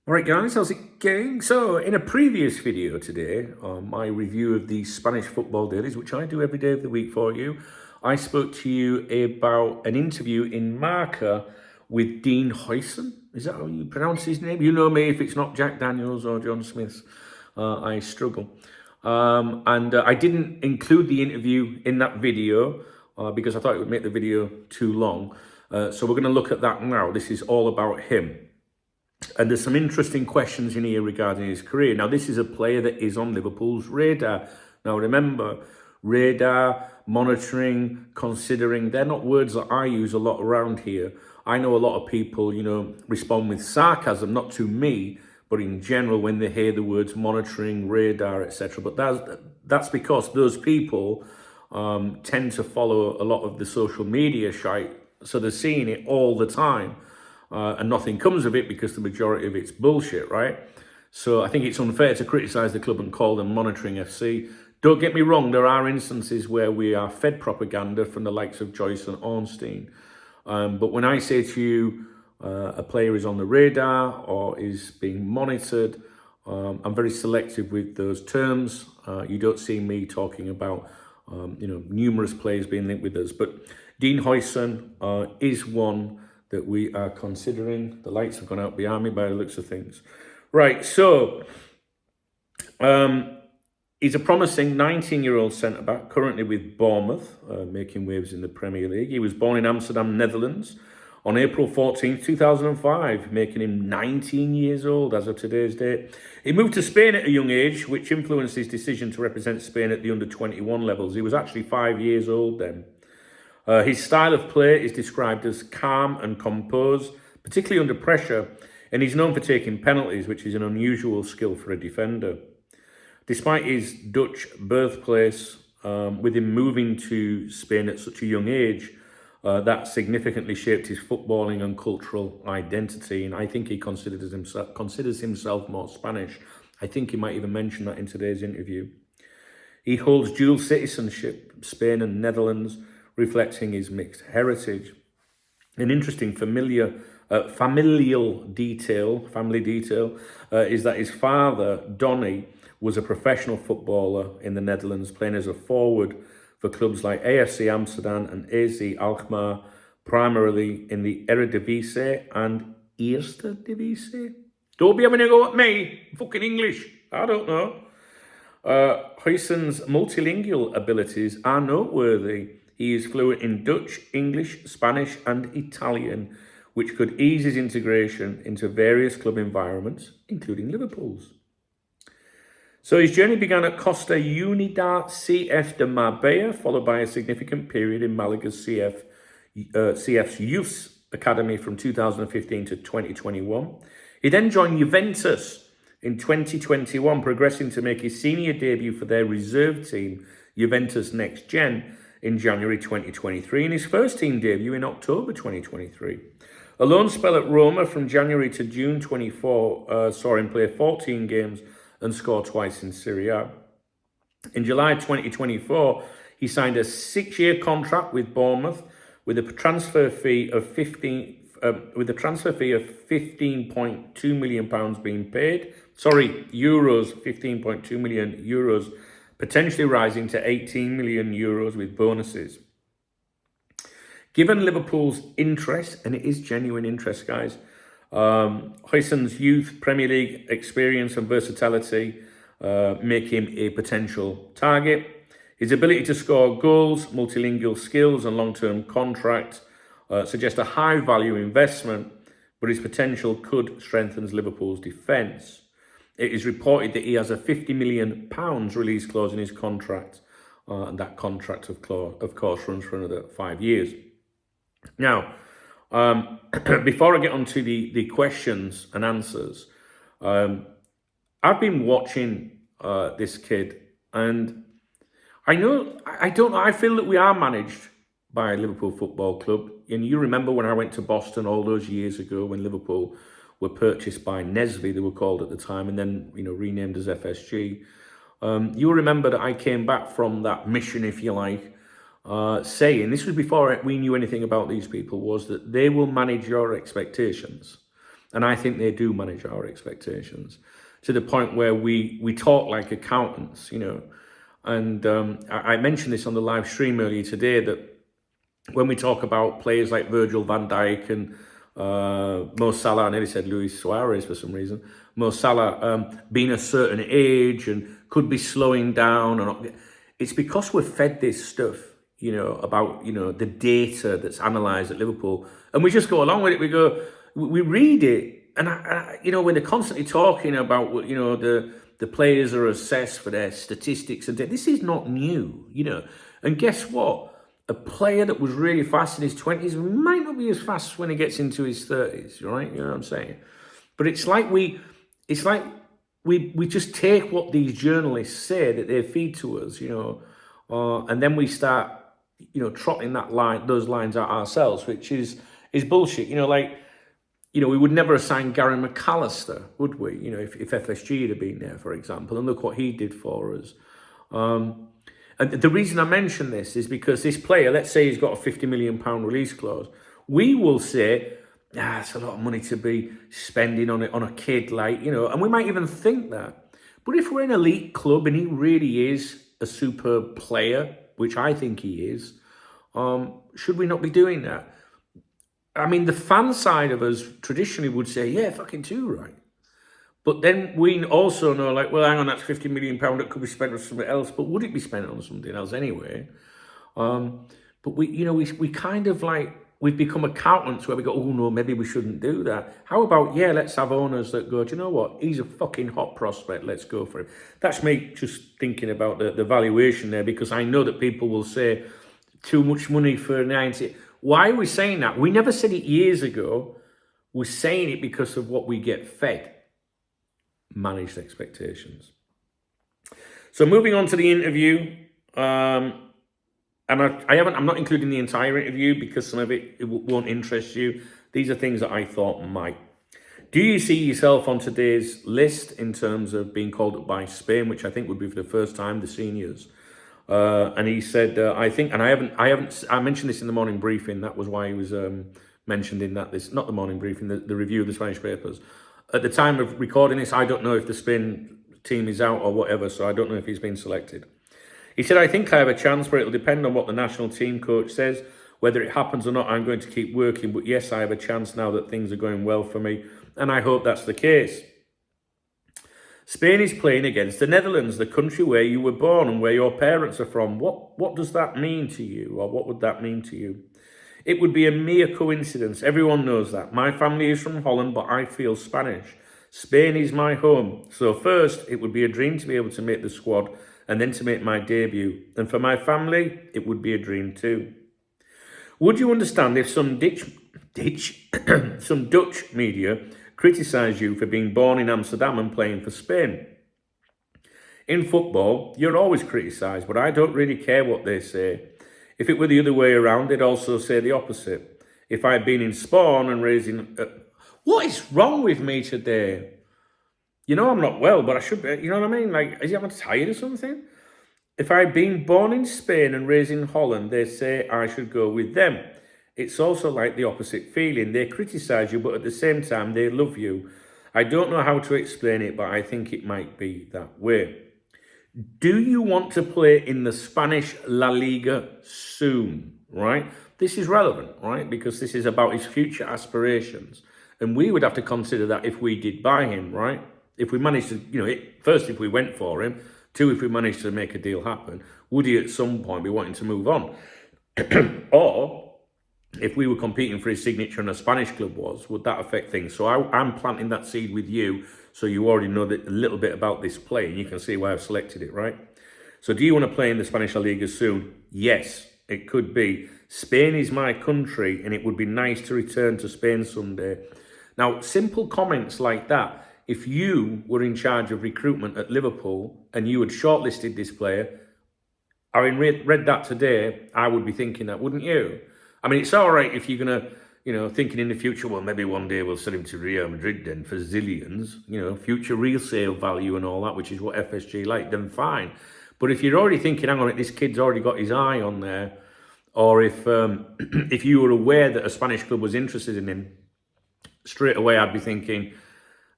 Alright guys, how's it going? So in a previous video today, my review of the Spanish football dailies, which I do every day of the week for you, I spoke to you about an interview in Marca with Dean Huijsen. Is that how you pronounce his name? You know me, if it's not Jack Daniels or John Smith, I struggle. I didn't include the interview in that video because I thought it would make the video too long. So we're going to look at that now. This is all about him. And there's some interesting questions in here regarding his career. Now, this is a player that is on Liverpool's radar. Now, remember, radar, monitoring, considering, they're not words that I use a lot around here. I know a lot of people, respond with sarcasm, not to me, but in general when they hear the words monitoring, radar, etc. But that's because those people tend to follow a lot of the social media shite, so they're seeing it all the time. And nothing comes of it because the majority of it's bullshit, right? So I think it's unfair to criticise the club and call them monitoring FC. Don't get me wrong, there are instances where we are fed propaganda from the likes of Joyce and Ornstein. But when I say to you a player is on the radar or is being monitored, I'm very selective with those terms. You don't see me talking about numerous players being linked with us. But Dean Huijsen is one that we are considering. The lights have gone out behind me by the looks of things. Right, so he's a promising 19-year-old centre-back, currently with Bournemouth, making waves in the Premier League. He was born in Amsterdam, Netherlands, on April 14th, 2005, making him 19 years old as of today's date. He moved to Spain at a young age, which influenced his decision to represent Spain at the under-21 levels. He was actually 5 years old then. His style of play is described as calm and composed, particularly under pressure, and he's known for taking penalties, which is an unusual skill for a defender. Despite his Dutch birthplace, with him moving to Spain at such a young age, that significantly shaped his footballing and cultural identity, and I think he considers himself more Spanish. I think he might even mention that in today's interview. He holds dual citizenship, Spain and Netherlands, reflecting his mixed heritage. An interesting family detail is that his father, Donny, was a professional footballer in the Netherlands, playing as a forward for clubs like AFC Amsterdam and AZ Alkmaar, primarily in the Eredivisie and Eerste Divisie. Don't be having a go at me, fucking English, I don't know. Huijsen's multilingual abilities are noteworthy. He is fluent in Dutch, English, Spanish, and Italian, which could ease his integration into various club environments, including Liverpool's. So his journey began at Costa Unida CF de Marbella, followed by a significant period in Malaga's CF's Youth Academy from 2015 to 2021. He then joined Juventus in 2021, progressing to make his senior debut for their reserve team, Juventus Next Gen, in January 2023, and his first team debut in October 2023. A loan spell at Roma from January to June 24 saw him play 14 games and score twice in Serie A. In July 2024, he signed a 6-year contract with Bournemouth with a transfer fee of 15.2 million pounds being paid. Euros, 15.2 million euros, potentially rising to 18 million euros with bonuses. Given Liverpool's interest, and it is genuine interest, guys, Huijsen's youth Premier League experience and versatility make him a potential target. His ability to score goals, multilingual skills, and long-term contract suggest a high-value investment, but his potential could strengthen Liverpool's defence. It is reported that he has a £50 million release clause in his contract, and that contract, of course, runs for another 5 years. Now, before I get on to the questions and answers, I've been watching this kid, and I feel that we are managed by Liverpool Football Club. And you remember when I went to Boston all those years ago when Liverpool were purchased by Nestle, they were called at the time, and then renamed as FSG. You'll remember that I came back from that mission, if you like, saying, this was before we knew anything about these people, was that they will manage your expectations. And I think they do manage our expectations to the point where we talk like accountants, you know. And I mentioned this on the live stream earlier today, that when we talk about players like Virgil van Dijk and Mo Salah, I nearly said Luis Suarez for some reason, Mo Salah being a certain age and could be slowing down, and it's because we're fed this stuff, you know, about, you know, the data that's analysed at Liverpool, and we just go along with it. We read it, and you know, when they're constantly talking about, you know, the players are assessed for their statistics, and this is not new, you know. And guess what? A player that was really fast in his 20s might not be as fast when he gets into his 30s, right? You know what I'm saying? But it's like we just take what these journalists say that they feed to us, you know, and then we start, you know, trotting those lines out ourselves, which is bullshit. You know, like, you know, we would never have signed Gary McAllister, would we? You know, if FSG had been there, for example, and look what he did for us. And the reason I mention this is because this player, let's say he's got a £50 million release clause, we will say, it's a lot of money to be spending on a kid, like, you know, and we might even think that. But if we're an elite club and he really is a superb player, which I think he is, should we not be doing that? I mean, the fan side of us traditionally would say, yeah, fucking too right. But then we also know, like, well, hang on, that's £50 million that could be spent on something else. But would it be spent on something else anyway? But we, you know, we kind of like, we've become accountants where we go, oh no, maybe we shouldn't do that. How about, yeah, let's have owners that go, do you know what? He's a fucking hot prospect. Let's go for him. That's me just thinking about the valuation there, because I know that people will say too much money for 90. Why are we saying that? We never said it years ago. We're saying it because of what we get fed. Managed expectations. So moving on to the interview, and I'm not including the entire interview because some of it won't interest you. These are things that I thought might. Do you see yourself on today's list in terms of being called up by Spain, which I think would be for the first time, the seniors? And he said, I think, and I mentioned this in the morning briefing. That was why he was mentioned in that. This, not the morning briefing, the review of the Spanish papers. At the time of recording this, I don't know if the Spain team is out or whatever, so I don't know if he's been selected. He said, I think I have a chance, but it'll depend on what the national team coach says. Whether it happens or not, I'm going to keep working. But yes, I have a chance now that things are going well for me, and I hope that's the case. Spain is playing against the Netherlands, the country where you were born and where your parents are from. What does that mean to you, or what would that mean to you? It would be a mere coincidence. Everyone knows that. My family is from Holland, but I feel Spanish. Spain is my home. So first, it would be a dream to be able to make the squad and then to make my debut. And for my family, it would be a dream too. Would you understand if some some Dutch media criticise you for being born in Amsterdam and playing for Spain? In football, you're always criticised, but I don't really care what they say. If it were the other way around, they'd also say the opposite. If I'd been in Spain and raised in... what is wrong with me today? You know I'm not well, but I should be. You know what I mean? Like, is he having tired or something? If I'd been born in Spain and raised in Holland, they'd say I should go with them. It's also like the opposite feeling. They criticise you, but at the same time, they love you. I don't know how to explain it, but I think it might be that way. Do you want to play in the Spanish La Liga soon, right? This is relevant, right? Because this is about his future aspirations. And we would have to consider that if we did buy him, right? If we managed to, you know, first, if we went for him. Two, if we managed to make a deal happen. Would he at some point be wanting to move on? Or, if we were competing for his signature and a Spanish club was, would that affect things? So I'm planting that seed with you, so you already know a little bit about this play, and you can see why I've selected it, right? So do you want to play in the Spanish La Liga soon? Yes, it could be. Spain is my country, and it would be nice to return to Spain someday. Now, simple comments like that, if you were in charge of recruitment at Liverpool and you had shortlisted this player, having read that today, I would be thinking that, wouldn't you? I mean, it's all right if you're going to, you know, thinking in the future, well, maybe one day we'll sell him to Real Madrid then for zillions, you know, future real sale value and all that, which is what FSG like, then fine. But if you're already thinking, hang on, this kid's already got his eye on there, or if you were aware that a Spanish club was interested in him, straight away I'd be thinking,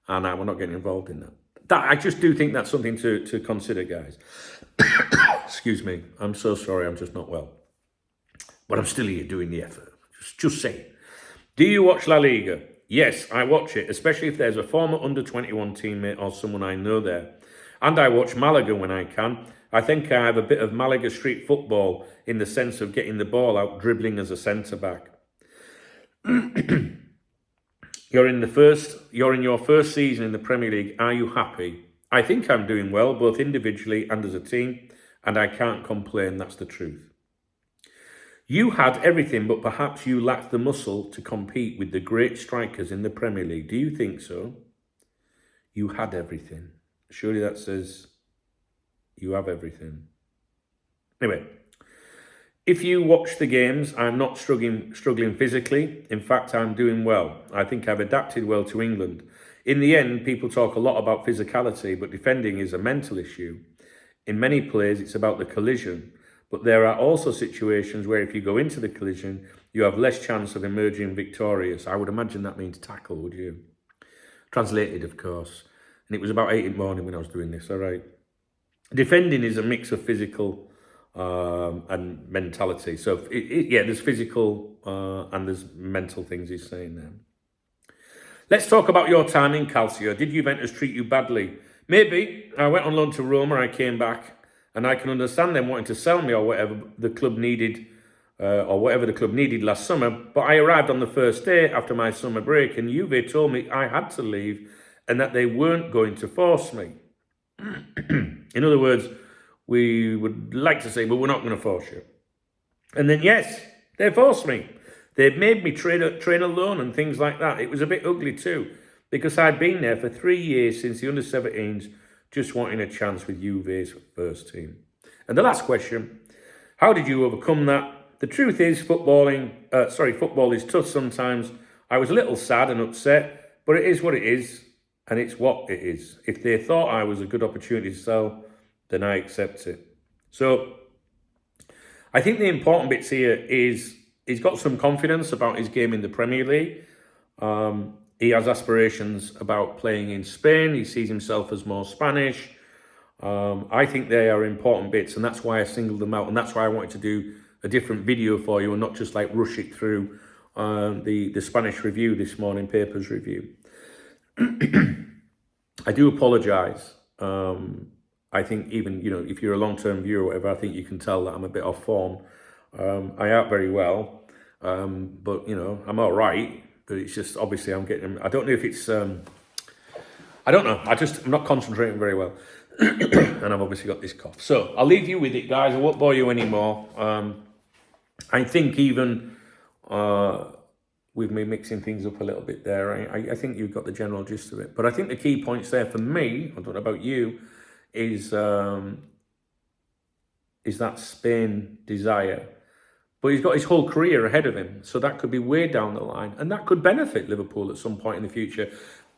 oh, no, we're not getting involved in that. I just do think that's something to consider, guys. Excuse me. I'm so sorry. I'm just not well. But I'm still here doing the effort. Just saying. Do you watch La Liga? Yes, I watch it, especially if there's a former under-21 teammate or someone I know there. And I watch Malaga when I can. I think I have a bit of Malaga street football in the sense of getting the ball out, dribbling as a centre-back. You're in your first season in the Premier League. Are you happy? I think I'm doing well, both individually and as a team, and I can't complain. That's the truth. You had everything, but perhaps you lacked the muscle to compete with the great strikers in the Premier League. Do you think so? You had everything. Surely that says you have everything. Anyway, if you watch the games, I'm not struggling physically. In fact, I'm doing well. I think I've adapted well to England. In the end, people talk a lot about physicality, but defending is a mental issue. In many plays, it's about the collision. But there are also situations where if you go into the collision, you have less chance of emerging victorious. I would imagine that means tackle, would you? Translated, of course. And it was about 8 in the morning when I was doing this, all right. Defending is a mix of physical and mentality. So, there's physical and there's mental things he's saying there. Let's talk about your time in Calcio. Did Juventus treat you badly? Maybe. I went on loan to Roma, I came back, and I can understand them wanting to sell me or whatever the club needed last summer. But I arrived on the first day after my summer break, and Juve told me I had to leave and that they weren't going to force me. In other words, we would like to say, but we're not going to force you. And then, yes, they forced me. They made me train alone and things like that. It was a bit ugly too, because I'd been there for 3 years since the under-17s, just wanting a chance with Juve's first team. And the last question, how did you overcome that? The truth is, football is tough sometimes. I was a little sad and upset, but it is what it is, and it's what it is. If they thought I was a good opportunity to sell, then I accept it. So I think the important bits here is he's got some confidence about his game in the Premier League. He has aspirations about playing in Spain. He sees himself as more Spanish. I think they are important bits, and that's why I singled them out, and that's why I wanted to do a different video for you and not just like rush it through the Spanish review this morning, Papers review. I do apologise. I think even, if you're a long-term viewer or whatever, I think you can tell that I'm a bit off form. I act very well, but, I'm all right. But it's just, obviously, I don't know if it's, I don't know. I'm not concentrating very well. And I've obviously got this cough. So I'll leave you with it, guys. I won't bore you anymore. I think even with me mixing things up a little bit there, I think you've got the general gist of it. But I think the key points there for me, I don't know about you, is that Spain desire. But he's got his whole career ahead of him, so that could be way down the line, and that could benefit Liverpool at some point in the future.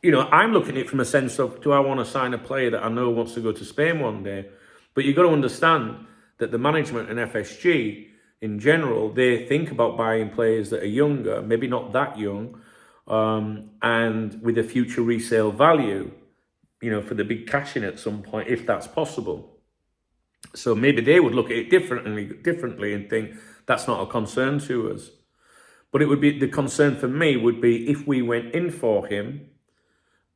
I'm looking at it from a sense of, do I want to sign a player that I know wants to go to Spain one day? But you've got to understand that the management and FSG, in general, they think about buying players that are younger, maybe not that young, and with a future resale value, for the big cash in at some point, if that's possible. So maybe they would look at it differently and think, that's not a concern to us. But it would be, the concern for me would be if we went in for him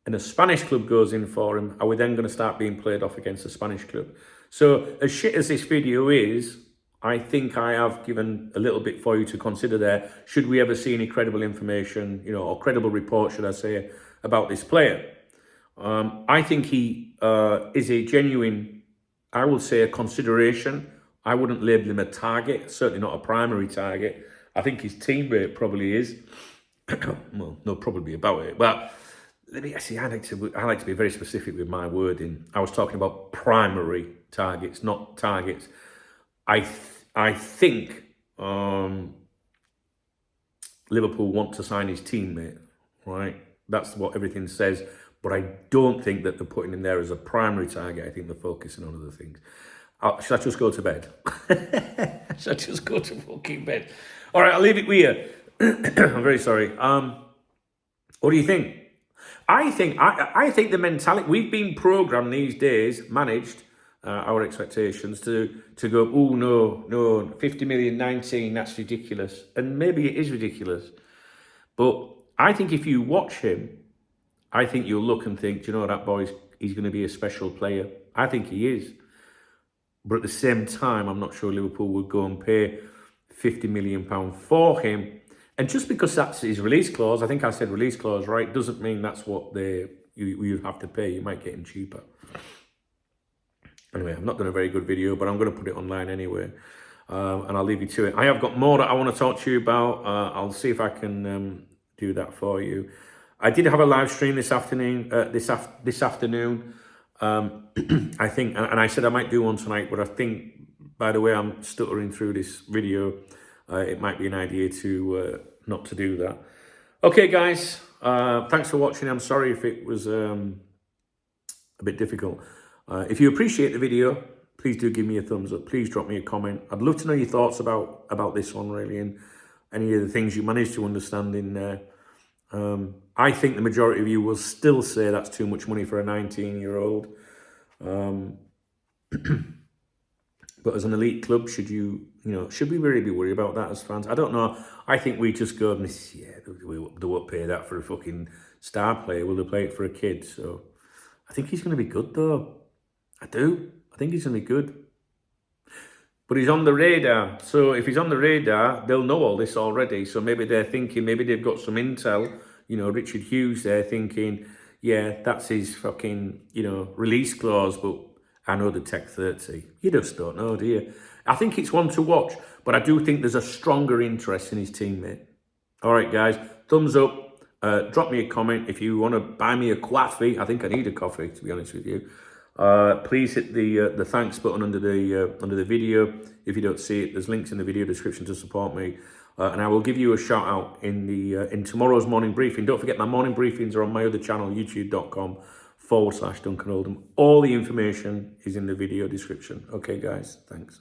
and a Spanish club goes in for him, are we then going to start being played off against a Spanish club? So as shit as this video is, I think I have given a little bit for you to consider there. Should we ever see any credible information, or credible report, should I say, about this player? I think he is a genuine, I would say, a consideration. I wouldn't label him a target, certainly not a primary target. I think his teammate probably is. Well, no, probably about it. But let me see. I like to be very specific with my wording. I was talking about primary targets, not targets. I think Liverpool want to sign his teammate, right? That's what everything says. But I don't think that they're putting him there as a primary target. I think they're focusing on other things. Should I just go to bed? Should I just go to fucking bed? All right, I'll leave it with you. I'm very sorry. What do you think? I think the mentality, we've been programmed these days, managed our expectations to go, oh no, 50 million, 19, that's ridiculous. And maybe it is ridiculous. But I think if you watch him, I think you'll look and think, do you know, that boy's, he's going to be a special player. I think he is. But at the same time, I'm not sure Liverpool would go and pay £50 million for him. And just because that's his release clause, I think I said release clause, right, doesn't mean that's what you have to pay. You might get him cheaper. Anyway, I've not done a very good video, but I'm going to put it online anyway. And I'll leave you to it. I have got more that I want to talk to you about. I'll see if I can do that for you. I did have a live stream this afternoon. This afternoon, I think, and I said I might do one tonight, but I think, by the way I'm stuttering through this video, it might be an idea to not to do that. Okay, guys, thanks for watching. I'm sorry if it was a bit difficult. If you appreciate the video, please do give me a thumbs up. Please drop me a comment. I'd love to know your thoughts about this one, really, and any of the things you managed to understand in there. I think the majority of you will still say that's too much money for a 19-year-old. But as an elite club, should we really be worried about that as fans? I don't know. I think we just go, yeah, they won't pay that for a fucking star player. Will they play it for a kid? So I think he's going to be good, though. I do. I think he's going to be good. But he's on the radar. So if he's on the radar, they'll know all this already. So maybe they're thinking, maybe they've got some intel. Richard Hughes there thinking, yeah, that's his fucking, release clause. But I know the Tech 30. You just don't know, do you? I think it's one to watch. But I do think there's a stronger interest in his teammate. All right, guys. Thumbs up. Drop me a comment. If you want to buy me a coffee, I think I need a coffee, to be honest with you. Please hit the thanks button under the video. If you don't see it, there's links in the video description to support me, and I will give you a shout out in tomorrow's morning briefing. Don't forget, my morning briefings are on my other channel, youtube.com/Duncan Oldham. All the information is in the video description. Okay, guys, thanks.